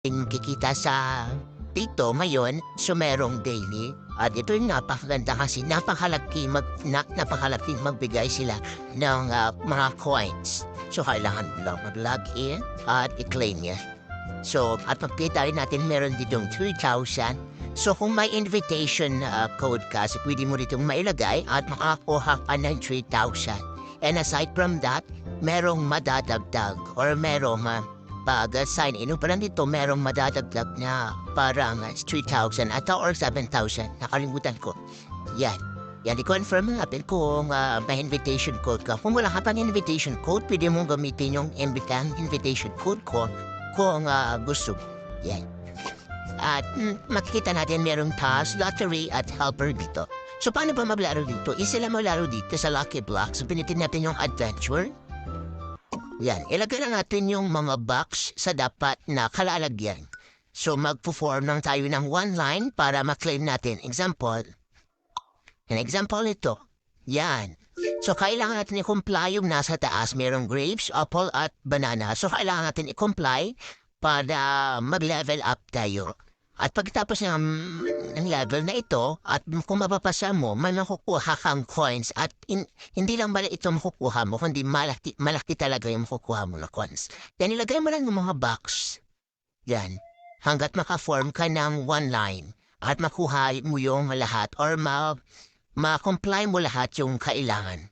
kikita sa dito ngayon, so merong daily. At ito yung napakaganda kasi napakalaking magbigay sila ng mga coins. So kailangan mo lang mag-log in at i-claim niya. So at magkita rin natin meron ditong 3,000. So kung may invitation code ka, so pwede mo ditong mailagay at makakuha ka ng 3,000. And aside from that, merong madadagdag or merong pag-sign in pa lang dito, merong madadagdag na parang 3,000 at or 7,000. Nakalimutan ko. Yan. Yan, i-confirm natin kung may invitation code ka. Kung wala ka pang invitation code, pwede mong gamitin yung invitation code ko kung gusto. Yan. At makikita natin merong task, lottery at helper dito. So paano ba maglaro dito? Isa lang maglaro dito sa Lucky Block. So pinitin natin yung adventure. Yan, ilagay lang natin yung mga box sa dapat na kalalagyan. So magpo-form lang tayo ng one line para ma-claim natin. Example. An example nito. Yan. So kailangan natin i-comply yung nasa taas. Merong grapes, apple at banana. So kailangan natin i-comply para mag-level up tayo. At pagkatapos ng level na ito, at kung mapapasa mo, may makukuha kang coins. At hindi lang bala ito makukuha mo, kundi malaki talaga yung makukuha mo na coins. Then ilagay mo lang yung mga box. Yan. Hanggat maka-form ka ng one line. At makuha mo yung lahat or ma-comply mo lahat yung kailangan.